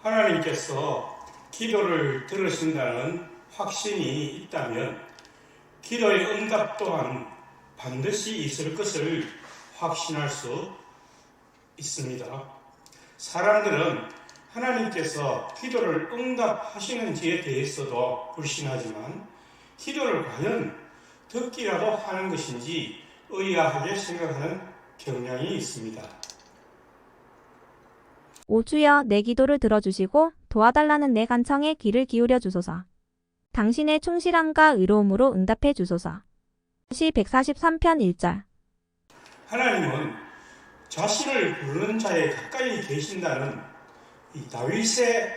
하나님께서 기도를 들으신다는 확신이 있다면 기도의 응답 또한 반드시 있을 것을 확신할 수 있습니다. 사람들은 하나님께서 기도를 응답하시는지에 대해서도 불신하지만 기도를 과연 듣기라도 하는 것인지 의아하게 생각하는 경향이 있습니다. 오 주여 내 기도를 들어주시고 도와달라는 내 간청에 귀를 기울여 주소서. 당신의 충실함과 의로움으로 응답해 주소서. 시 143편 1절. 하나님은 자신을 부르는 자에 가까이 계신다는 이 다윗의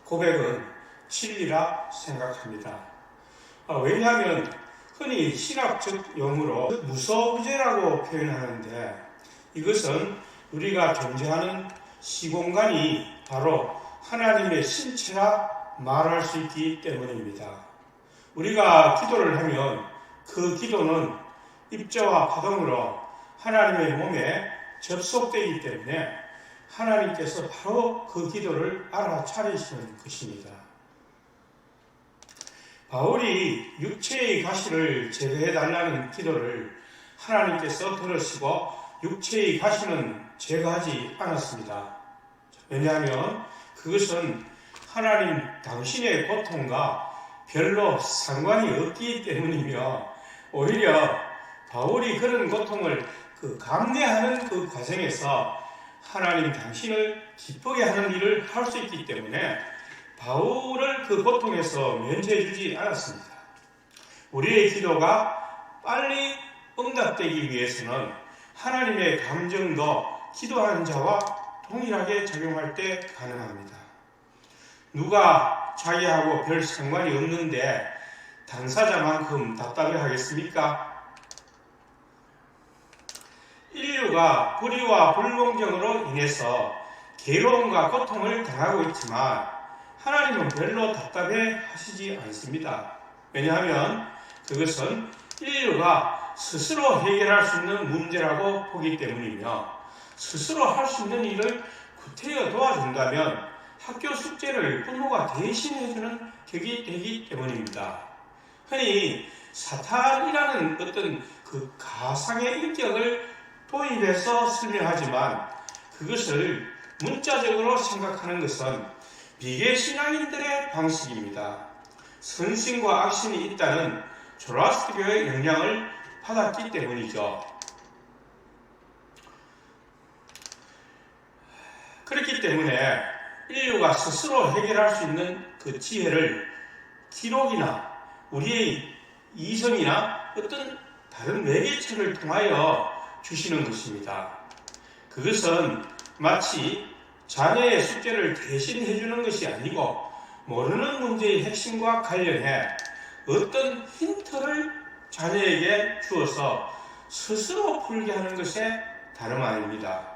고백은 진리라 생각합니다. 왜냐하면 흔히 신학적 용어로 무소부재라고 표현하는데 이것은 우리가 존재하는 시공간이 바로 하나님의 신체라 말할 수 있기 때문입니다. 우리가 기도를 하면 그 기도는 입자와 파동으로 하나님의 몸에 접속되기 때문에 하나님께서 바로 그 기도를 알아차리시는 것입니다. 바울이 육체의 가시를 제거해달라는 기도를 하나님께서 들으시고 육체의 가시는 제거하지 않았습니다. 왜냐하면 그것은 하나님 당신의 고통과 별로 상관이 없기 때문이며 오히려 바울이 그런 고통을 감내하는 그 과정에서 하나님 당신을 기쁘게 하는 일을 할 수 있기 때문에 바울을 그 고통에서 면제해 주지 않았습니다. 우리의 기도가 빨리 응답되기 위해서는 하나님의 감정도 기도하는 자와 동일하게 작용할 때 가능합니다. 누가 자기하고 별 상관이 없는데 당사자만큼 답답해 하겠습니까? 인류가 불의와 불공정으로 인해서 괴로움과 고통을 당하고 있지만 하나님은 별로 답답해 하시지 않습니다. 왜냐하면 그것은 인류가 스스로 해결할 수 있는 문제라고 보기 때문이며 스스로 할 수 있는 일을 구태여 도와준다면 학교 숙제를 부모가 대신해주는 격이 되기 때문입니다. 흔히 사탄이라는 어떤 그 가상의 인격을 도입해서 설명하지만 그것을 문자적으로 생각하는 것은 비계신앙인들의 방식입니다. 선신과 악신이 있다는 조라스트교의 영향을 받았기 때문이죠. 그렇기 때문에 인류가 스스로 해결할 수 있는 그 지혜를 기록이나 우리의 이성이나 어떤 다른 매개체를 통하여 주시는 것입니다. 그것은 마치 자녀의 숙제를 대신 해주는 것이 아니고 모르는 문제의 핵심과 관련해 어떤 힌트를 자녀에게 주어서 스스로 풀게 하는 것에 다름 아닙니다.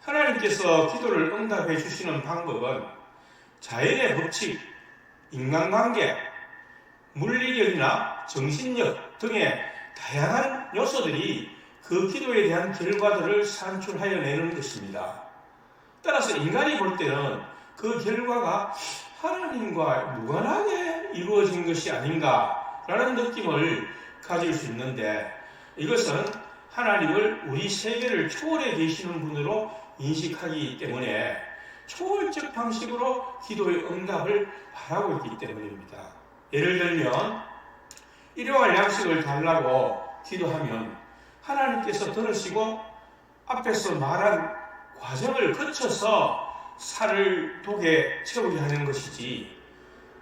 하나님께서 기도를 응답해 주시는 방법은 자연의 법칙, 인간관계, 물리력이나 정신력 등의 다양한 요소들이 그 기도에 대한 결과들을 산출하여 내는 것입니다. 따라서 인간이 볼 때는 그 결과가 하나님과 무관하게 이루어진 것이 아닌가라는 느낌을 가질 수 있는데 이것은 하나님을 우리 세계를 초월해 계시는 분으로 인식하기 때문에 초월적 방식으로 기도의 응답을 바라고 있기 때문입니다. 예를 들면 일용할 양식을 달라고 기도하면 하나님께서 들으시고 앞에서 말한 과정을 거쳐서 살을 독에 채우게 하는 것이지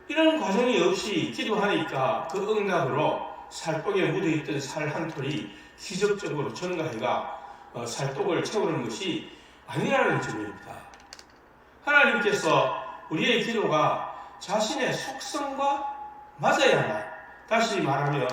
이런 과정이 없이 기도하니까 그 응답으로 살독에 묻어있던 살 한 톨이 기적적으로 전가해가 살독을 채우는 것이 아니라는 점입니다. 하나님께서 우리의 기도가 자신의 속성과 맞아야만, 다시 말하면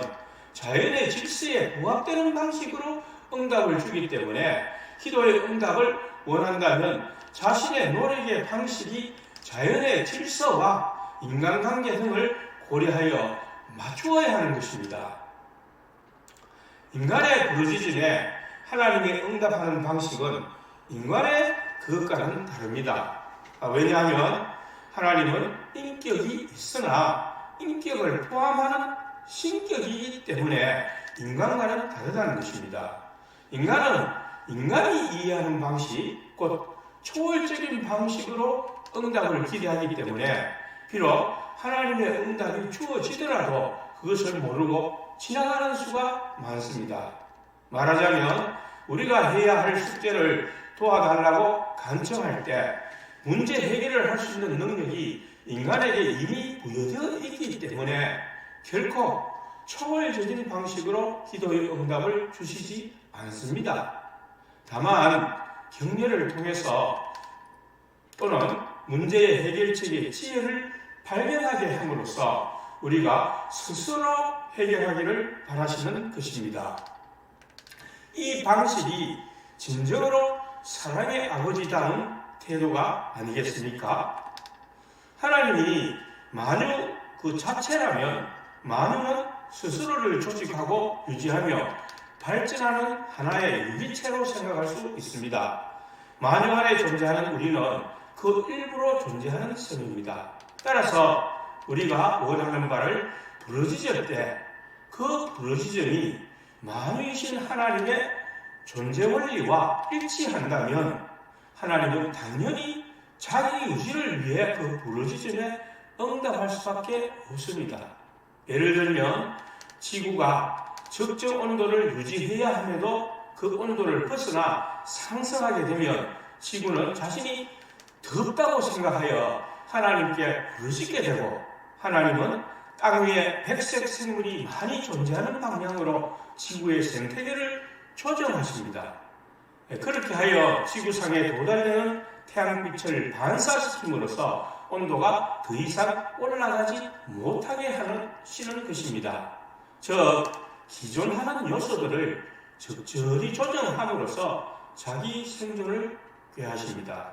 자연의 질서에 부합되는 방식으로 응답을 주기 때문에 기도의 응답을 원한다면 자신의 노력의 방식이 자연의 질서와 인간관계 등을 고려하여 맞추어야 하는 것입니다. 인간의 부르짖음에 하나님의 응답하는 방식은 인간의 그것과는 다릅니다. 왜냐하면 하나님은 인격이 있으나 인격을 포함하는 신격이기 때문에 인간과는 다르다는 것입니다. 인간은 인간이 이해하는 방식, 곧 초월적인 방식으로 응답을 기대하기 때문에 비록 하나님의 응답이 주어지더라도 그것을 모르고 지나가는 수가 많습니다. 말하자면 우리가 해야 할 숙제를 도와달라고 간청할 때 문제 해결을 할 수 있는 능력이 인간에게 이미 부여되어 있기 때문에 결코 초월적인 방식으로 기도의 응답을 주시지 않습니다. 다만 격려를 통해서 또는 문제의 해결책의 지혜를 발견하게 함으로써 우리가 스스로 해결하기를 바라시는 것입니다. 이 방식이 진정으로 사랑의 아버지다운 태도가 아니겠습니까? 하나님이 만유 그 자체라면 만유는 스스로를 조직하고 유지하며 발전하는 하나의 유기체로 생각할 수 있습니다. 만유 안에 존재하는 우리는 그 일부로 존재하는 섬입니다. 따라서 우리가 원하는 바를 부르짖을 때 그 부르짖음이 만유이신 하나님의 존재 원리와 일치한다면 하나님은 당연히 자기 유지를 위해 그 부르짖음에 응답할 수밖에 없습니다. 예를 들면 지구가 적정 온도를 유지해야 함에도 그 온도를 벗어나 상승하게 되면 지구는 자신이 덥다고 생각하여 하나님께 부르짖게 되고 하나님은 땅 위에 백색 생물이 많이 존재하는 방향으로 지구의 생태계를 조정하십니다. 그렇게 하여 지구상에 도달되는 태양빛을 반사시킴으로써 온도가 더 이상 올라가지 못하게 하시는 것입니다. 즉, 기존하는 요소들을 적절히 조정함으로써 자기 생존을 꾀하십니다.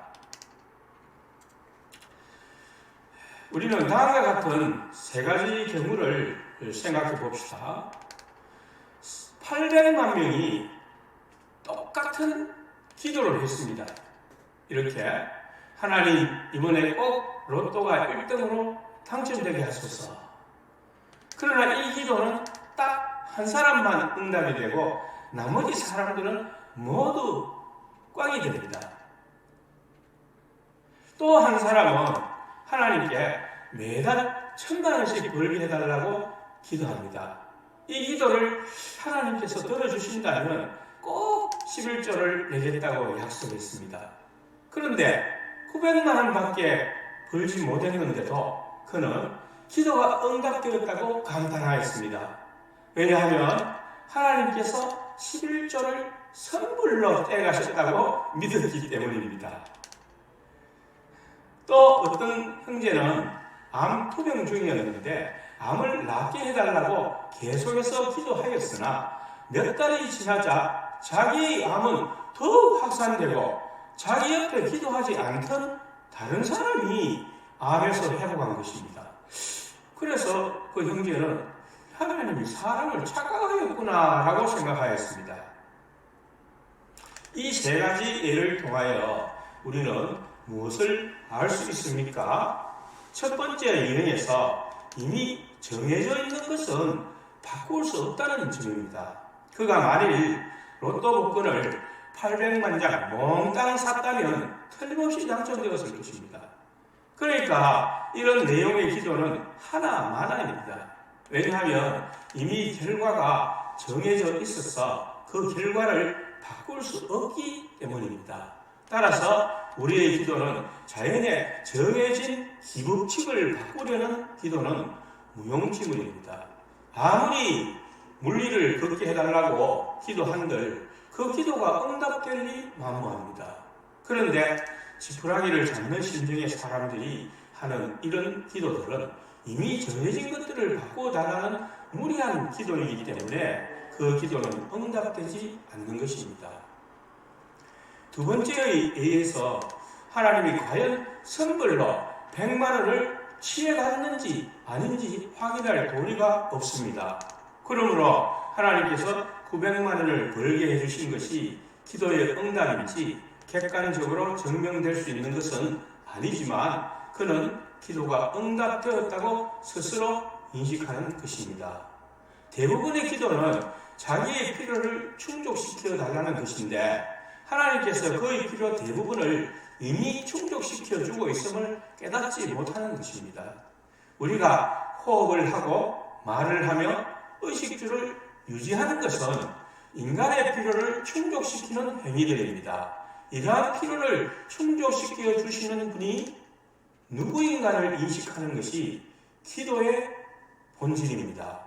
우리는 다음과 같은 세 가지 경우를 생각해 봅시다. 800만 명이 똑같은 기도를 했습니다. 이렇게 하나님 이번에 꼭 로또가 1등으로 당첨되게 하소서. 그러나 이 기도는 딱 한 사람만 응답이 되고 나머지 사람들은 모두 꽝이 됩니다. 또 한 사람은 하나님께 매달 1,000,000원씩 벌게 해달라고 기도합니다. 이 기도를 하나님께서 들어주신다면 꼭 11조를 내겠다고 약속했습니다. 그런데 900만 원밖에 벌지 못했는데도 그는 기도가 응답되었다고 감탄하였습니다. 왜냐하면 하나님께서 11조를 선물로 떼가셨다고 믿었기 때문입니다. 또 어떤 형제는 암 투병 중이었는데 암을 낫게 해달라고 계속해서 기도하였으나 몇 달이 지나자 자기의 암은 더욱 확산되고 자기 옆에 기도하지 않던 다른 사람이 암에서 회복한 것입니다. 그래서 그 형제는 하나님이 사람을 착각하였구나 라고 생각하였습니다. 이 세 가지 예를 통하여 우리는 무엇을 알 수 있습니까? 첫 번째 유형에서 이미 정해져 있는 것은 바꿀 수 없다는 점입니다. 그가 만일 로또 복권을 800만 장 몽땅 샀다면 틀림없이 당첨되었을 것입니다. 그러니까 이런 내용의 기도는 하나만입니다. 왜냐하면 이미 결과가 정해져 있어서 그 결과를 바꿀 수 없기 때문입니다. 따라서 우리의 기도는 자연에 정해진 기법칙을 바꾸려는 기도는 무용지물입니다. 아무리 물리를 걷게 해달라고 기도한들 그 기도가 응답될 리 만무합니다. 그런데 지푸라기를 잡는 심정의 사람들이 하는 이런 기도들은 이미 정해진 것들을 바꿔달라는 무리한 기도이기 때문에 그 기도는 응답되지 않는 것입니다. 두 번째의 예에서 하나님이 과연 선물로 100만 원을 취해갔는지 아닌지 확인할 도리가 없습니다. 그러므로 하나님께서 900만 원을 벌게 해주신 것이 기도의 응답인지 객관적으로 증명될 수 있는 것은 아니지만 그는 기도가 응답되었다고 스스로 인식하는 것입니다. 대부분의 기도는 자기의 필요를 충족시켜 달라는 것인데 하나님께서 그의 필요 대부분을 이미 충족시켜 주고 있음을 깨닫지 못하는 것입니다. 우리가 호흡을 하고 말을 하며 의식주를 유지하는 것은 인간의 필요를 충족시키는 행위들입니다. 이러한 필요를 충족시켜 주시는 분이 누구인가를 인식하는 것이 기도의 본질입니다.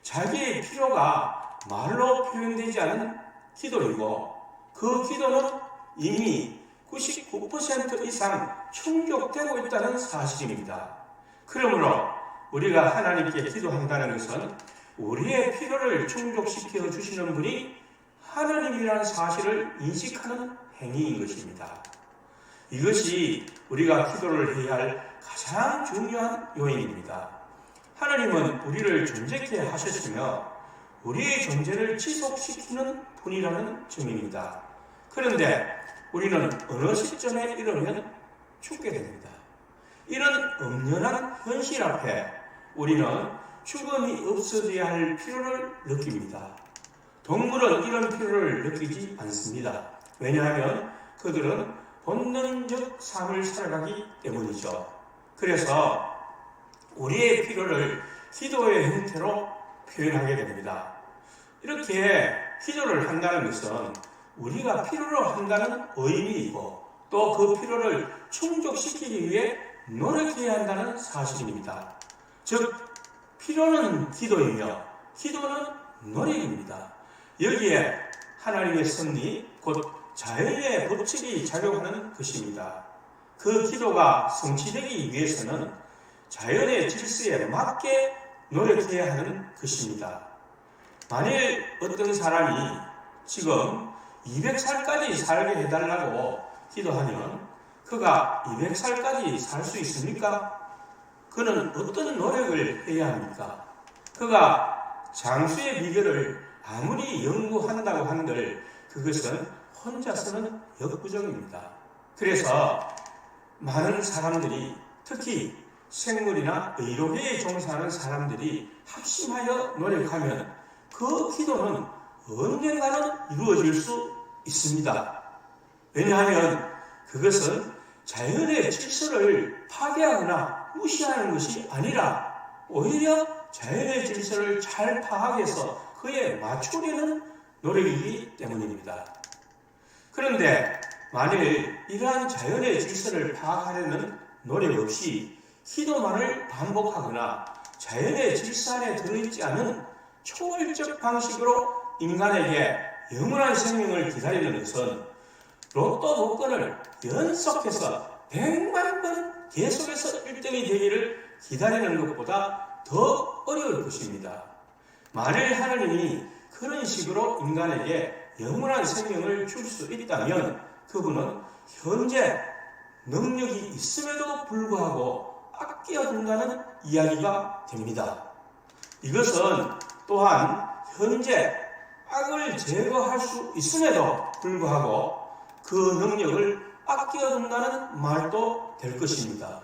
자기의 필요가 말로 표현되지 않은 기도이고 그 기도는 이미 99% 이상 충족되고 있다는 사실입니다. 그러므로 우리가 하나님께 기도한다는 것은 우리의 필요를 충족시켜 주시는 분이 하나님이라는 사실을 인식하는 행위인 것입니다. 이것이 우리가 기도를 해야 할 가장 중요한 요인입니다. 하나님은 우리를 존재케 하셨으며 우리의 존재를 지속시키는 분이라는 점입니다. 그런데 우리는 어느 시점에 이르면 죽게 됩니다. 이런 엄연한 현실 앞에 우리는 죽음이 없어져야 할 필요를 느낍니다. 동물은 이런 필요를 느끼지 않습니다. 왜냐하면 그들은 본능적 삶을 살아가기 때문이죠. 그래서 우리의 필요를 기도의 형태로 표현하게 됩니다. 이렇게 기도를 한다는 것은 우리가 필요로 한다는 의미이고 또 그 필요를 충족시키기 위해 노력해야 한다는 사실입니다. 즉 필요는 기도이며 기도는 노력입니다. 여기에 하나님의 섭리 곧 자연의 법칙이 작용하는 것입니다. 그 기도가 성취되기 위해서는 자연의 질서에 맞게 노력해야 하는 것입니다. 만일 어떤 사람이 지금 200살까지 살게 해달라고 기도하면 그가 200살까지 살 수 있습니까? 그는 어떤 노력을 해야 합니까? 그가 장수의 비결을 아무리 연구한다고 한들 그것은 혼자서는 역부족입니다. 그래서 많은 사람들이 특히 생물이나 의료계에 종사하는 사람들이 합심하여 노력하면 그 기도는 언젠가는 이루어질 수 있습니다. 왜냐하면 그것은 자연의 질서를 파괴하거나 무시하는 것이 아니라 오히려 자연의 질서를 잘 파악해서 그에 맞추려는 노력이기 때문입니다. 그런데 만일 이러한 자연의 질서를 파악하려는 노력 없이 기도만을 반복하거나 자연의 질서 안에 들어있지 않은 초월적 방식으로 인간에게 영원한 생명을 기다리는 것은 로또 복권을 연속해서 100만 번 계속해서 1등이 되기를 기다리는 것보다 더 어려울 것입니다. 만일 하나님이 그런 식으로 인간에게 영원한 생명을 줄 수 있다면 그분은 현재 능력이 있음에도 불구하고 아껴둔다는 이야기가 됩니다. 이것은 또한 현재 악을 제거할 수 있음에도 불구하고 그 능력을 아껴둔다는 말도 될 것입니다.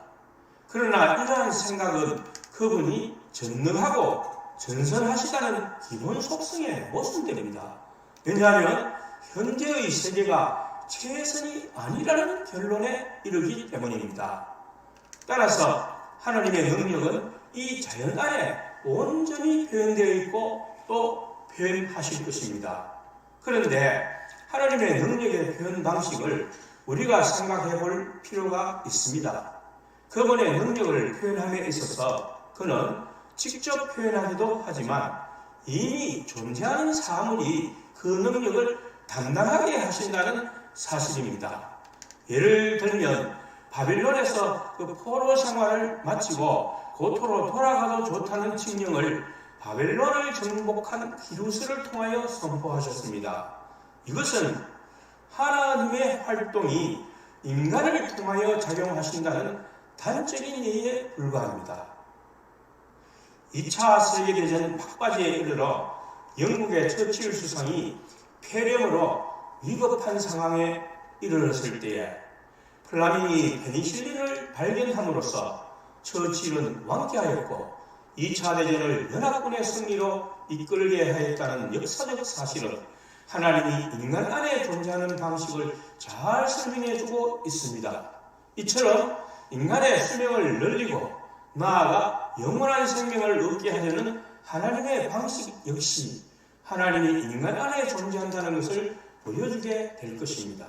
그러나 이러한 생각은 그분이 전능하고 전선하시다는 기본 속성에 모순됩니다. 왜냐하면 현재의 세계가 최선이 아니라는 결론에 이르기 때문입니다. 따라서 하나님의 능력은 이 자연 안에 온전히 표현되어 있고 또 표현하실 것입니다. 그런데 하나님의 능력의 표현 방식을 우리가 생각해 볼 필요가 있습니다. 그분의 능력을 표현함에 있어서 그는 직접 표현하기도 하지만 이미 존재하는 사물이 그 능력을 담당하게 하신다는 사실입니다. 예를 들면 바빌론에서 그 포로 생활을 마치고 고토로 돌아가도 좋다는 칙령을 바벨론을 정복한 기루스를 통하여 선포하셨습니다. 이것은 하나님의 활동이 인간을 통하여 작용하신다는 단적인 예에 불과합니다. 2차 세계대전 막바지에 이르러 영국의 처칠 수상이 폐렴으로 위급한 상황에 이르렀을 때에 플라밍이 페니실린을 발견함으로써 처칠은 완쾌하였고 2차 대전을 연합군의 승리로 이끌게 하였다는 역사적 사실은 하나님이 인간 안에 존재하는 방식을 잘 설명해주고 있습니다. 이처럼 인간의 수명을 늘리고 나아가 영원한 생명을 얻게 하려는 하나님의 방식 역시 하나님이 인간 안에 존재한다는 것을 보여주게 될 것입니다.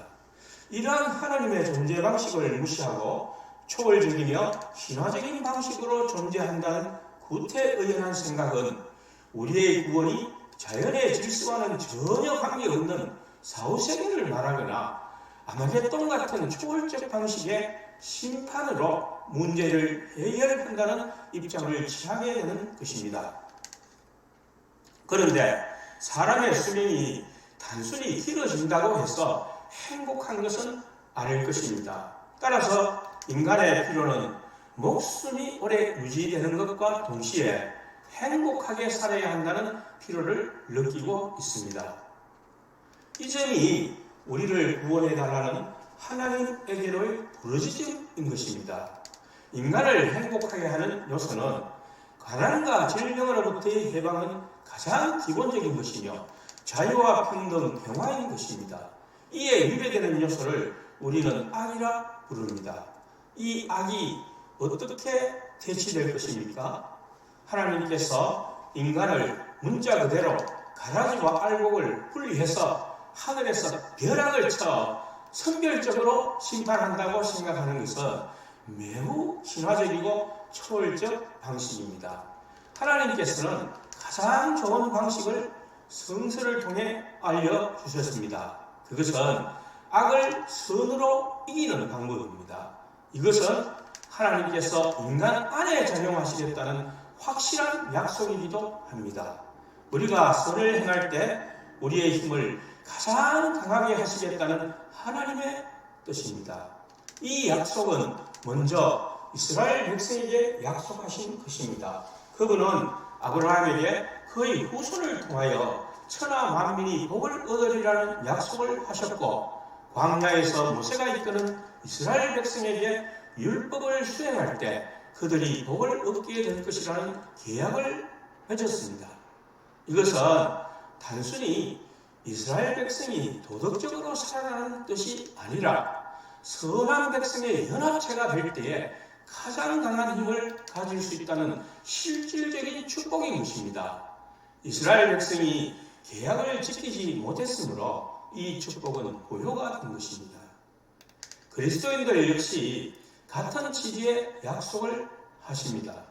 이러한 하나님의 존재 방식을 무시하고 초월적이며 신화적인 방식으로 존재한다는 구태의연한 생각은 우리의 구원이 자연의 질서와는 전혀 관계없는 사후세계를 말하거나 아마겟돈 같은 초월적 방식의 심판으로 문제를 해결한다는 입장을 취하게 되는 것입니다. 그런데 사람의 수명이 단순히 길어진다고 해서 행복한 것은 아닐 것입니다. 따라서 인간의 필요는 목숨이 오래 유지되는 것과 동시에 행복하게 살아야 한다는 필요를 느끼고 있습니다. 이 점이 우리를 구원해달라는 하나님에게로의 부르짖음인 것입니다. 인간을 행복하게 하는 요소는 가난과 질병으로부터의 해방은 가장 기본적인 것이며 자유와 평등, 평화인 것입니다. 이에 위배되는 요소를 우리는 악이라 부릅니다. 이 악이 어떻게 대치될 것입니까? 하나님께서 인간을 문자 그대로 가라지와 알곡을 분리해서 하늘에서 벼락을 쳐 선별적으로 심판한다고 생각하는 것은 매우 신화적이고 초월적 방식입니다. 하나님께서는 가장 좋은 방식을 성서를 통해 알려주셨습니다. 그것은 악을 선으로 이기는 방법입니다. 이것은 하나님께서 인간 안에 작용하시겠다는 확실한 약속이기도 합니다. 우리가 선을 행할 때 우리의 힘을 가장 강하게 하시겠다는 하나님의 뜻입니다. 이 약속은 먼저 이스라엘 백성에게 약속하신 것입니다. 그분은 아브라함에게 그의 후손을 통하여 천하 만민이 복을 얻으리라는 약속을 하셨고 광야에서 모세가 이끄는 이스라엘 백성에게 율법을 수행할 때 그들이 복을 얻게 될 것이라는 계약을 맺었습니다. 이것은 단순히 이스라엘 백성이 도덕적으로 살아가는 뜻이 아니라 선한 백성의 연합체가 될 때에 가장 강한 힘을 가질 수 있다는 실질적인 축복인 것입니다. 이스라엘 백성이 계약을 지키지 못했으므로 이 축복은 고효가 된 것입니다. 그리스도인들 역시 같은 취지의 약속을 하십니다.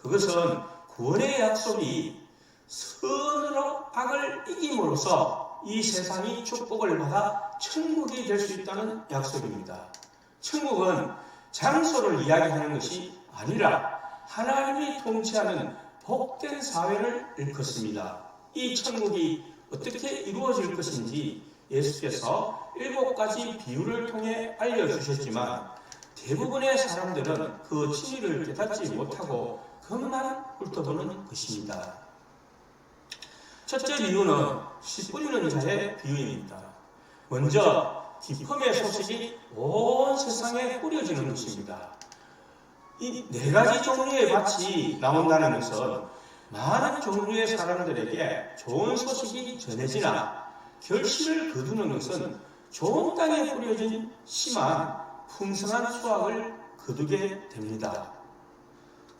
그것은 구원의 약속이 선으로 악을 이김으로써 이 세상이 축복을 받아 천국이 될 수 있다는 약속입니다. 천국은 장소를 이야기하는 것이 아니라 하나님이 통치하는 복된 사회를 일컫습니다. 이 천국이 어떻게 이루어질 것인지 예수께서 7가지 비유를 통해 알려주셨지만 대부분의 사람들은 그 진리를 깨닫지 못하고 그것만 훑어보는 것입니다. 첫째 비유는 씨 뿌리는 자의 비유입니다. 먼저 기쁨의 소식이 온 세상에 뿌려지는 것입니다. 이 4가지 종류의 밭이 나온다는 것은 많은 종류의 사람들에게 좋은 소식이 전해지나 결실을 거두는 것은 좋은 땅에 뿌려진 씨만 풍성한 수확을 거두게 됩니다.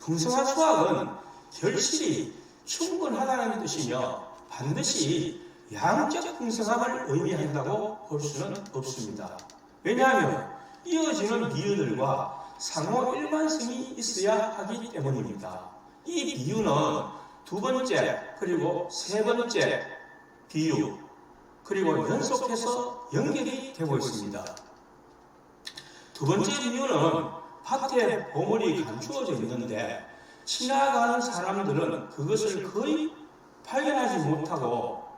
풍성한 수확은 결실이 충분하다는 뜻이며 반드시 양적 풍성함을 의미한다고 볼 수는 없습니다. 왜냐하면 이어지는 비유들과 상호 일관성이 있어야 하기 때문입니다. 이 비유는 2번째 그리고 3번째 비유 그리고 연속해서 연결이 되고 있습니다. 2번째 비유는 밭에 보물이 감추어져 있는데 지나가는 사람들은 그것을 거의 발견하지 못하고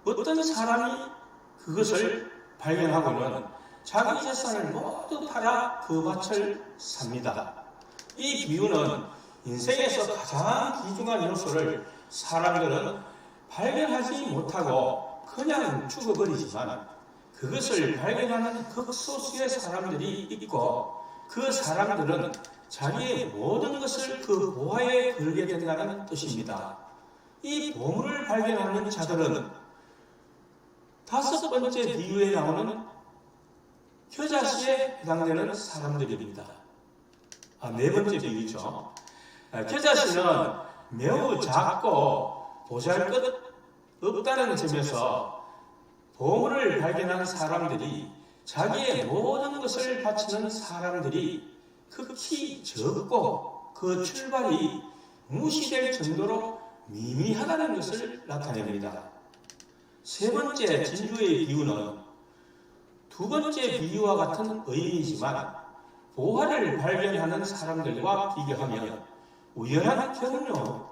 어떤 사람이 그것을 발견하고는 자기 재산을 모두 팔아 그 밭을 삽니다. 이 비유는 인생에서 가장 귀중한 요소를 사람들은 발견하지 못하고 그냥 죽어버리지만 그것을 발견하는 극소수의 사람들이 있고 그 사람들은 자기의 모든 것을 그 보화에 걸게 된다는 뜻입니다. 이 보물을 발견하는 자들은 다섯 번째 비유에 나오는 겨자씨에 해당되는 사람들입니다. 네 번째 비유죠. 겨자씨는 매우 작고 보잘것 없다는 점에서 보물을 발견한 사람들이 자기의 모든 것을 바치는 사람들이 극히 적고 그 출발이 무시될 정도로 미미하다는 것을 나타냅니다. 세 번째 진주의 비유는 두 번째 비유와 같은 의미이지만 보화를 발견하는 사람들과 비교하면 우연한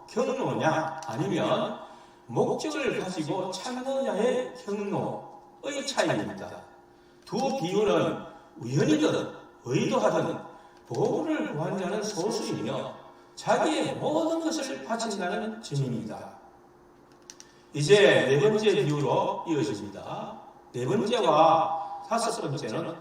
경로냐 아니면 목적을 가지고 찾느냐의 경로의 차이입니다. 두 비유는 우연이든 의도하든 보물을 구한 자는 소수이며 자기의 모든 것을 바친다는 점입니다. 이제 네 번째 비유로 이어집니다. 네 번째와 다섯 번째는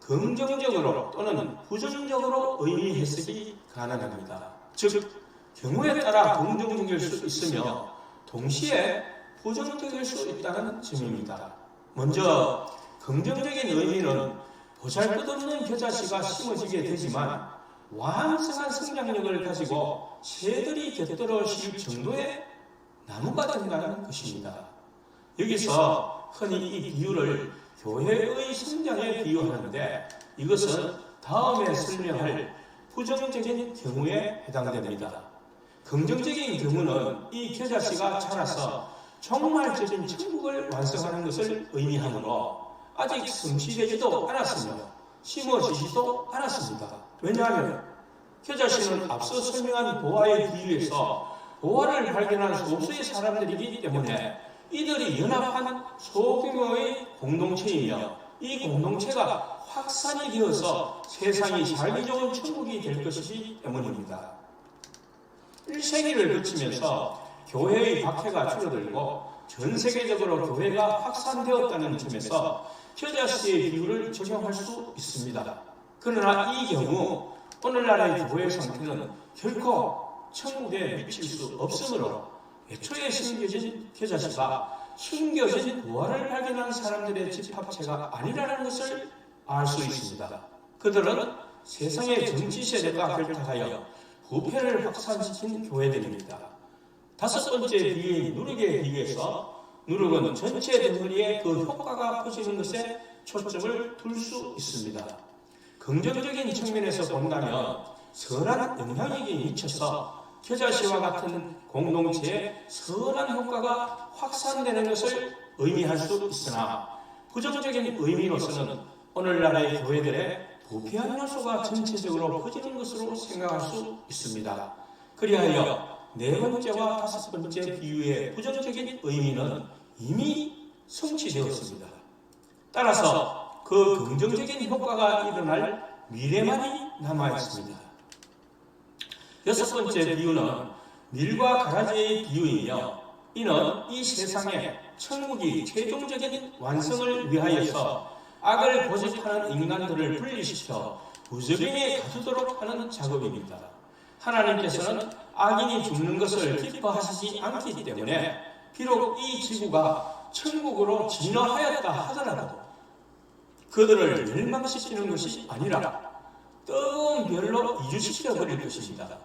긍정적으로 또는 부정적으로 의미 해석이 가능합니다. 즉, 경우에 따라 긍정적일 수 있으며 동시에 부정적일 수 있다는 점입니다. 먼저 긍정적인 의미는 보잘것없는 겨자씨가 심어지게 되지만 왕성한 성장력을 가지고 새들이 곁들여 실 정도의 나무가 된다는 것입니다. 여기서 흔히 이 비유를 교회의 성장에 비유하는데 이것은 다음에 설명할 부정적인 경우에 해당됩니다. 긍정적인 경우는 이 겨자씨가 자라서 종말적인 천국을 완성하는 것을 의미하므로 아직 성취되지도 않았으며 심어지지도 않았습니다. 왜냐하면 겨자씨는 앞서 설명한 보화에 비유해서 보화를 발견한 소수의 사람들이기 때문에 이들이 연합한 소규모의 공동체이며 이 공동체가 확산이 되어서 세상이 살기 좋은 천국이 될 것이기 때문입니다. 1세기를 거치면서 교회의 박해가 줄어들고 전 세계적으로 교회가 확산되었다는 점에서 겨자씨의 비유를 적용할 수 있습니다. 그러나 이 경우 오늘날의 교회 상태는 결코 천국에 미칠 수 없으므로 애초에 심겨진 겨자씨가 숨겨진 보화를 발견한 사람들의 집합체가 아니라는 것을 알 수 있습니다. 그들은 세상의 정치 세대가 결탁하여 부패를 확산시킨 교회들입니다. 다섯 번째 비유인 누룩에 비유해서 누룩은 전체 덩어리에 그 효과가 퍼지는 것에 초점을 둘 수 있습니다. 긍정적인 측면에서 본다면 선한 영향력이 미쳐서 겨자씨와 같은 공동체에 선한 효과가 확산되는 것을 의미할 수 있으나 부정적인 의미로서는 오늘날의 교회들의 부패한 요소가 전체적으로 퍼지는 것으로 생각할 수 있습니다. 그리하여 네 번째와 다섯 번째 비유의 부정적인 의미는 이미 성취되었습니다. 따라서 그 긍정적인 효과가 일어날 미래만이 남아있습니다. 여섯 번째 비유는 밀과 가라지의 비유이며 이는 이 세상에 천국이 최종적인 완성을 위하여서 악을 고집하는 인간들을 분리시켜 무적임에 가두도록 하는 작업입니다. 하나님께서는 악인이 죽는 것을 기뻐하시지 않기 때문에 비록 이 지구가 천국으로 진화하였다 하더라도 그들을 멸망시키는 것이 아니라 뜨거운 별로 이주시켜 버릴 것입니다.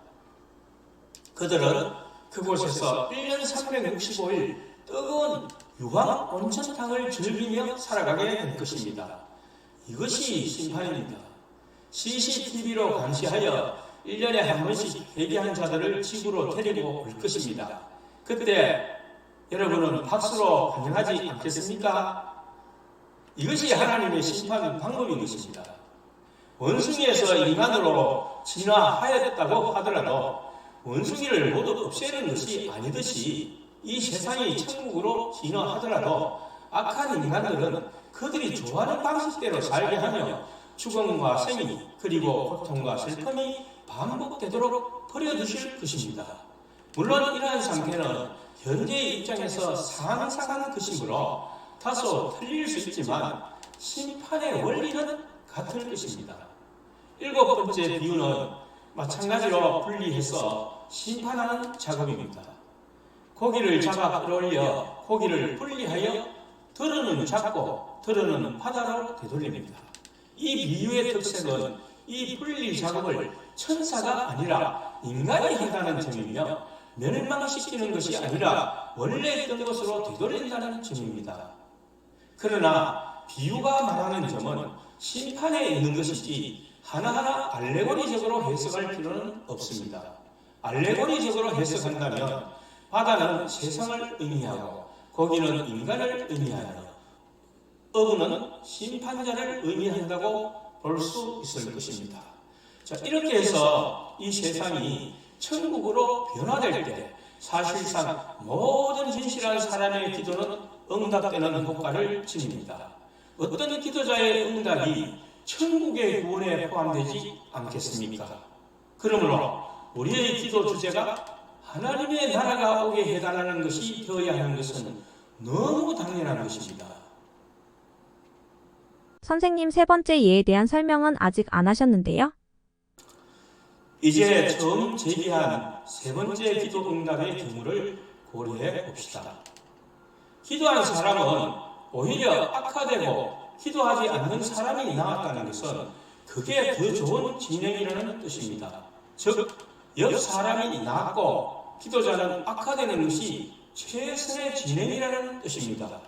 그들은 그곳에서 1년 365일 뜨거운 유황 온천탕을 즐기며 살아가게 될 것입니다. 이것이 심판입니다. CCTV로 감시하여 1년에 한 번씩 회개한 자들을 지구로 데리고 올 것입니다. 그때 여러분은 박수로 환영하지 않겠습니까? 이것이 하나님의 심판 방법인 것입니다. 원숭이에서 인간으로 진화하였다고 하더라도 원숭이를 모두 없애는 것이 아니듯이 이 세상이 천국으로 진화하더라도 악한 인간들은 그들이 좋아하는 방식대로 살게 하며 죽음과 생이 그리고 고통과 슬픔이 반복되도록 버려두실 것입니다. 물론 이러한 상태는 현재의 입장에서 상상한 것이므로 다소 틀릴 수 있지만 심판의 원리는 같을 것입니다. 일곱 번째 비유는 마찬가지로 분리해서 심판하는 작업입니다. 고기를 잡아 끌어올려 고기를 분리하여 들어는 잡고 들어는 바다로 되돌립니다. 이 비유의 특색은 이 분리 작업을 천사가 아니라 인간이 한다는 점이며 멸망시키는 것이 아니라 원래 있던 것으로 되돌린다는 점입니다. 그러나 비유가 말하는 점은 심판에 있는 것이지 하나하나 알레고리적으로 해석할 필요는 없습니다. 알레고리적으로 해석한다면 바다는 세상을 의미하고 고기는 인간을 의미하여 어부는 심판자를 의미한다고 볼 수 있을 것입니다. 자, 이렇게 해서 이 세상이 천국으로 변화될 때 사실상 모든 진실한 사람의 기도는 응답되는 효과를 지닙니다. 어떤 기도자의 응답이 천국의 구원에 포함되지 않겠습니까? 그러므로 우리의 기도 주제가 하나님의 나라가 오게 해달라는 것이 되어야 하는 것은 너무 당연한 것입니다. 선생님 세 번째 예에 대한 설명은 아직 안 하셨는데요. 이제 처음 제기한 세 번째 기도 응답의 경우를 고려해 봅시다. 기도한 사람은 오히려 악화되고 기도하지 않는 사람이 나왔다는 것은 그게 더 좋은 진행이라는 뜻입니다. 즉, 옆 사람이 낫고 기도자는 악화되는 것이 최선의 진행이라는 뜻입니다.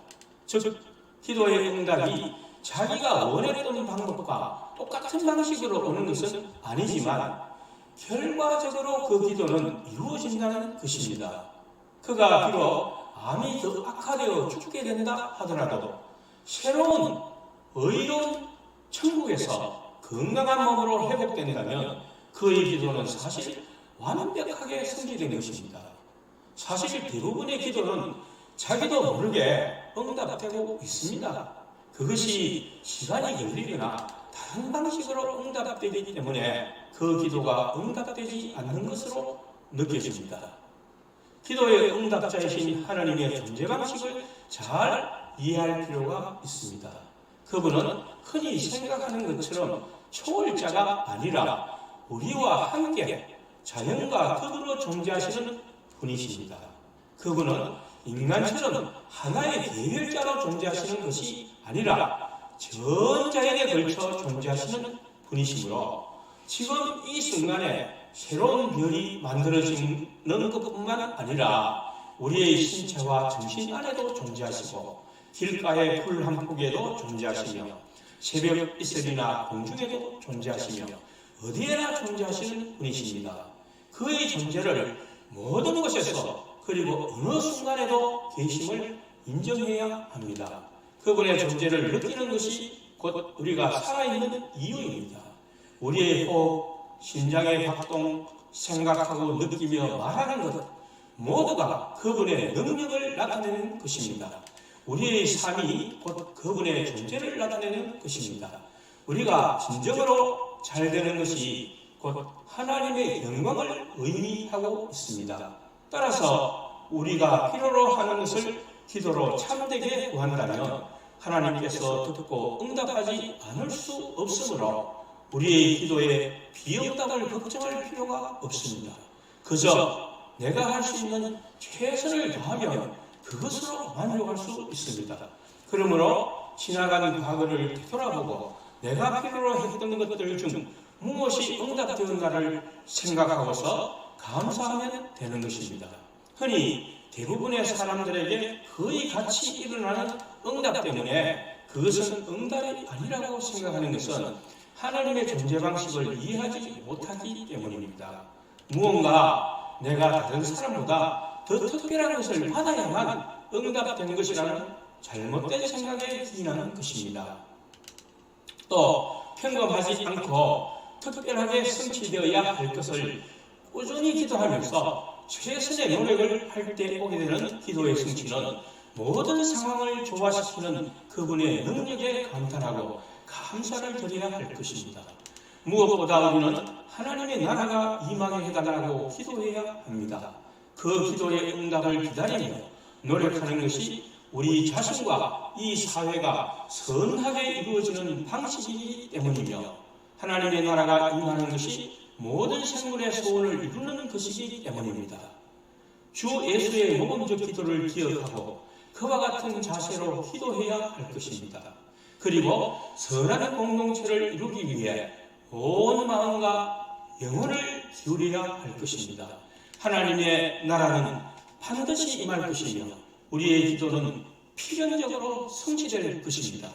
즉, 기도의 응답이 자기가 원했던 방법과 똑같은 방식으로 오는 것은 아니지만 결과적으로 그 기도는 이루어진다는 것입니다. 그가 비록 암이 더 악화되어 죽게 된다 하더라도 새로운 의로운 천국에서 건강한 몸으로 회복된다면 그의 기도는 사실 완벽하게 성취된 것입니다. 사실 대부분의 기도는 자기도 모르게 응답되고 있습니다. 그것이 시간이 걸리거나 다른 방식으로 응답되기 때문에 그 기도가 응답되지 않는 것으로 느껴집니다. 기도의 응답자이신 하나님의 존재 방식을 잘 이해할 필요가 있습니다. 그분은 흔히 생각하는 것처럼 초월자가 아니라 우리와 함께 자연과 더불어 존재하시는 분이십니다. 그분은 인간처럼 하나의 계열자로 존재하시는 것이 아니라 전 자연에 걸쳐 존재하시는 분이시므로 지금 이 순간에 새로운 별이 만들어지는 것뿐만 아니라 우리의 신체와 정신 안에도 존재하시고 길가의 풀 한 폭에도 존재하시며 새벽 이슬이나 공중에도 존재하시며 어디에나 존재하시는 분이십니다. 그의 존재를 모든 곳에서 그리고 어느 순간에도 계심을 인정해야 합니다. 그분의 존재를 느끼는 것이 곧 우리가 살아있는 이유입니다. 우리의 호흡, 심장의 박동, 생각하고 느끼며 말하는 것 모두가 그분의 능력을 나타내는 것입니다. 우리의 삶이 곧 그분의 존재를 나타내는 것입니다. 우리가 진정으로 잘 되는 것이 곧 하나님의 영광을 의미하고 있습니다. 따라서 우리가 필요로 하는 것을 기도로 참되게 구한다면 하나님께서 듣고 응답하지 않을 수 없으므로 우리의 기도에 비응답을 걱정할 필요가 없습니다. 그저 내가 할 수 있는 최선을 다하면 그것으로 만족할 수 있습니다. 그러므로 지나간 과거를 되돌아보고 내가 필요로 했던 것들 중 무엇이 응답되었나를 생각하고서 감사하면 되는 것입니다. 흔히 대부분의 사람들에게 거의 같이 일어나는 응답 때문에 그것은 응답이 아니라고 생각하는 것은 하나님의 존재 방식을 이해하지 못하기 때문입니다. 무언가 내가 다른 사람보다 더 특별한 것을 받아야만 응답된 것이라는 잘못된 생각에 기인하는 것입니다. 또 평범하지 않고 특별하게 성취되어야 할 것을 꾸준히 기도하면서 최선의 노력을 할 때 오게 되는 기도의 성취는 모든 상황을 조화시키는 그분의 능력에 감탄하고 감사를 드려야 할 것입니다. 무엇보다 우리는 하나님의 나라가 임하게 해달라고 기도해야 합니다. 그 기도의 응답을 기다리며 노력하는 것이 우리 자신과 이 사회가 선하게 이루어지는 방식이기 때문이며 하나님의 나라가 임하는 것이 모든 생물의 소원을 이루는 것이기 때문입니다. 주 예수의 모범적 기도를 기억하고 그와 같은 자세로 기도해야 할 것입니다. 그리고 선한 공동체를 이루기 위해 온 마음과 영혼을 기울여야 할 것입니다. 하나님의 나라는 반드시 임할 것이며 우리의 기도는 필연적으로 성취될 것입니다.